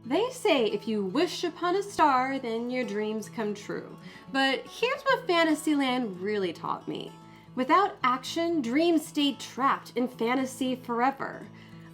They say if you wish upon a star, then your dreams come true. But here's what Fantasyland really taught me. Without action, dreams stay trapped in fantasy forever.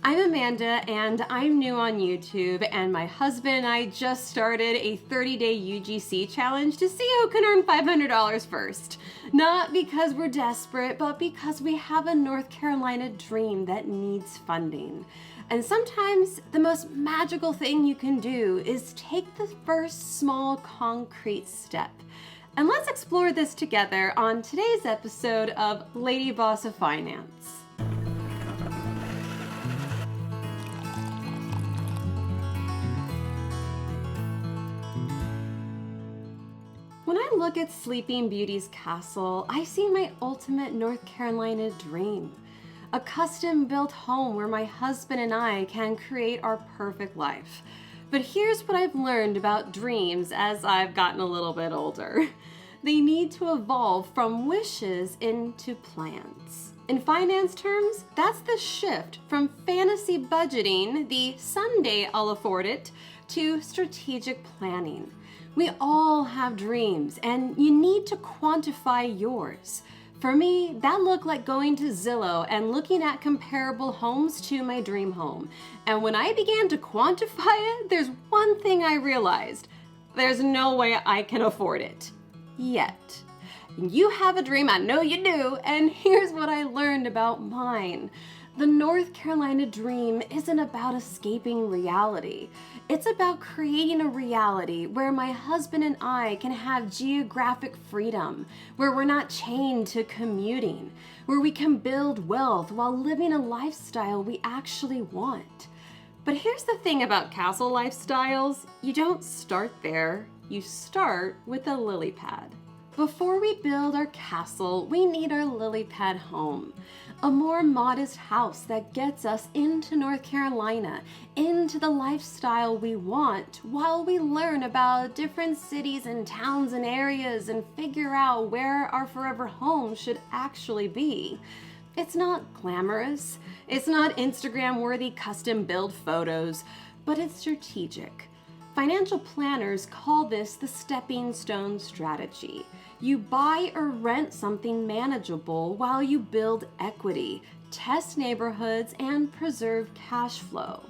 I'm Amanda, and I'm new on YouTube, and my husband and I just started a 30-day UGC challenge to see who can earn $500 first. Not because we're desperate, but because we have a North Carolina dream that needs funding. And sometimes the most magical thing you can do is take the first small concrete step. And let's explore this together on today's episode of Lady Boss of Finance. When I look at Sleeping Beauty's castle, I see my ultimate North Carolina dream. A custom-built home where my husband and I can create our perfect life. But here's what I've learned about dreams as I've gotten a little bit older. They need to evolve from wishes into plans. In finance terms, that's the shift from fantasy budgeting, the someday I'll afford it, to strategic planning. We all have dreams, and you need to quantify yours. For me, that looked like going to Zillow and looking at comparable homes to my dream home. And when I began to quantify it, there's one thing I realized. There's no way I can afford it. Yet. You have a dream, I know you do, and here's what I learned about mine. The North Carolina dream isn't about escaping reality. It's about creating a reality where my husband and I can have geographic freedom, where we're not chained to commuting, where we can build wealth while living a lifestyle we actually want. But here's the thing about castle lifestyles, you don't start there, you start with a lily pad. Before we build our castle, we need our lily pad home. A more modest house that gets us into North Carolina, into the lifestyle we want, while we learn about different cities and towns and areas and figure out where our forever home should actually be. It's not glamorous, it's not Instagram-worthy custom-build photos, but it's strategic. Financial planners call this the stepping stone strategy. You buy or rent something manageable while you build equity, test neighborhoods, and preserve cash flow.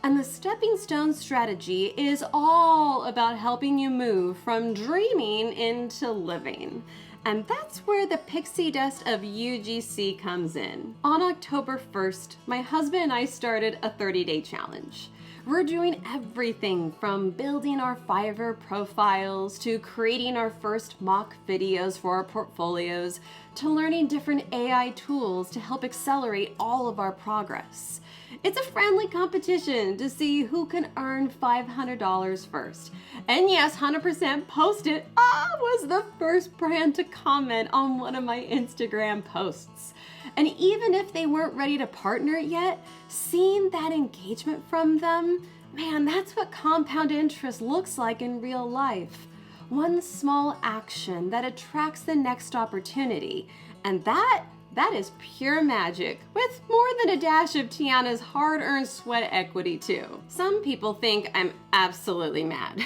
And the stepping stone strategy is all about helping you move from dreaming into living. And that's where the pixie dust of UGC comes in. On October 1st, my husband and I started a 30-day challenge. We're doing everything from building our Fiverr profiles to creating our first mock videos for our portfolios to learning different AI tools to help accelerate all of our progress. It's a friendly competition to see who can earn $500 first. And yes, 100% Post-it was the first brand to comment on one of my Instagram posts. And even if they weren't ready to partner yet, seeing that engagement from them, man, that's what compound interest looks like in real life. One small action that attracts the next opportunity. And that is pure magic, with more than a dash of Tiana's hard-earned sweat equity too. Some people think I'm absolutely mad.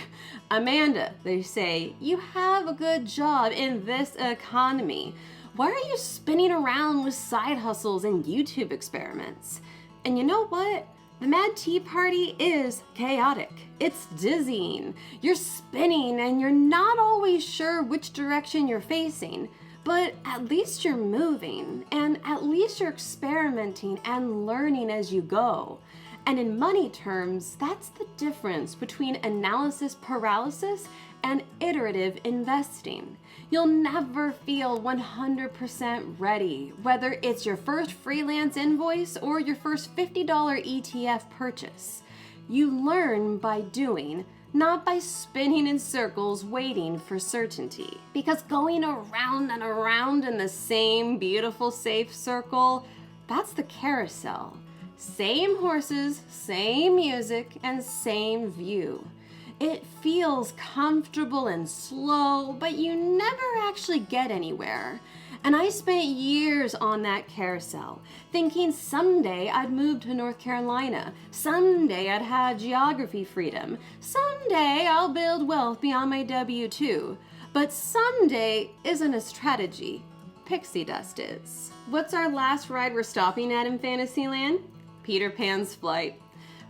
Amanda, they say, you have a good job in this economy. Why are you spinning around with side hustles and YouTube experiments? And you know what? The Mad Tea Party is chaotic. It's dizzying. You're spinning and you're not always sure which direction you're facing. But at least you're moving, and at least you're experimenting and learning as you go. And in money terms, that's the difference between analysis paralysis and iterative investing. You'll never feel 100% ready, whether it's your first freelance invoice or your first $50 ETF purchase. You learn by doing, not by spinning in circles waiting for certainty. Because going around and around in the same beautiful safe circle, that's the carousel. Same horses, same music, and same view. It feels comfortable and slow, but you never actually get anywhere. And I spent years on that carousel, thinking someday I'd move to North Carolina, someday I'd have geography freedom, someday I'll build wealth beyond my W-2. But someday isn't a strategy. Pixie dust is. What's our last ride we're stopping at in Fantasyland? Peter Pan's Flight.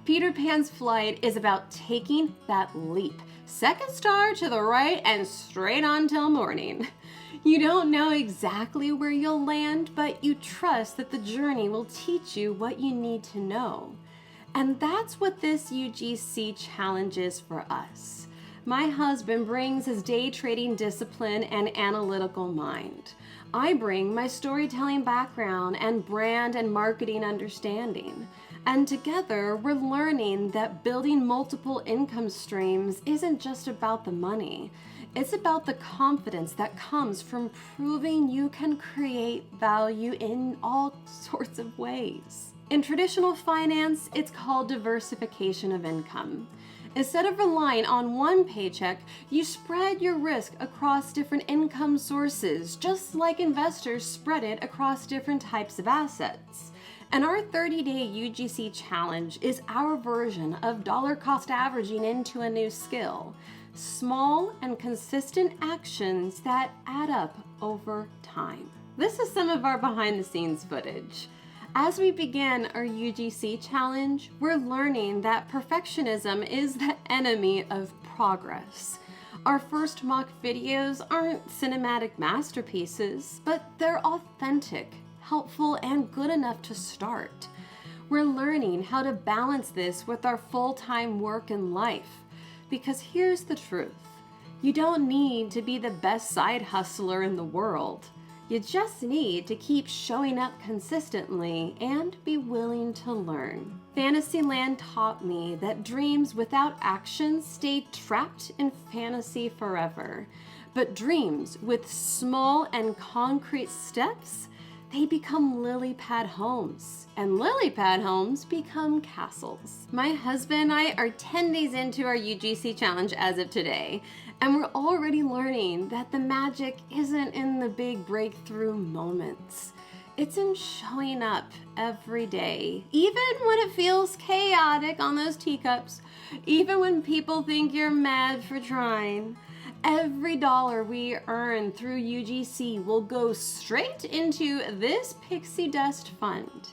Peter Pan's Flight is about taking that leap. Second star to the right and straight on till morning. You don't know exactly where you'll land, but you trust that the journey will teach you what you need to know. And that's what this UGC challenge is for us. My husband brings his day trading discipline and analytical mind. I bring my storytelling background and brand and marketing understanding. And together, we're learning that building multiple income streams isn't just about the money. It's about the confidence that comes from proving you can create value in all sorts of ways. In traditional finance, it's called diversification of income. Instead of relying on one paycheck, you spread your risk across different income sources, just like investors spread it across different types of assets. And our 30-day UGC challenge is our version of dollar cost averaging into a new skill. Small and consistent actions that add up over time. This is some of our behind the scenes footage. As we begin our UGC challenge, we're learning that perfectionism is the enemy of progress. Our first mock videos aren't cinematic masterpieces, but they're authentic, helpful, and good enough to start. We're learning how to balance this with our full-time work and life. Because here's the truth. You don't need to be the best side hustler in the world. You just need to keep showing up consistently and be willing to learn. Fantasyland taught me that dreams without action stay trapped in fantasy forever. But dreams with small and concrete steps, they become lily pad homes, and lily pad homes become castles. My husband and I are 10 days into our UGC challenge as of today, and we're already learning that the magic isn't in the big breakthrough moments. It's in showing up every day, even when it feels chaotic on those teacups, even when people think you're mad for trying. Every dollar we earn through UGC will go straight into this Pixie Dust fund.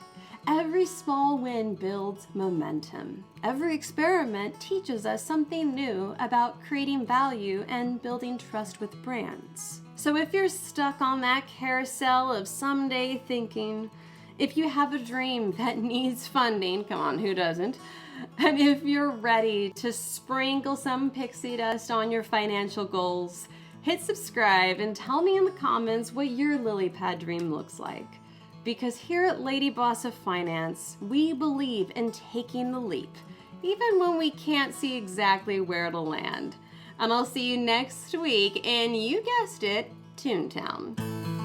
Every small win builds momentum. Every experiment teaches us something new about creating value and building trust with brands. So if you're stuck on that carousel of someday thinking, if you have a dream that needs funding, come on, who doesn't? And if you're ready to sprinkle some pixie dust on your financial goals, hit subscribe and tell me in the comments what your lily pad dream looks like. Because here at Lady Boss of Finance, we believe in taking the leap, even when we can't see exactly where it'll land. And I'll see you next week in, you guessed it, Toontown.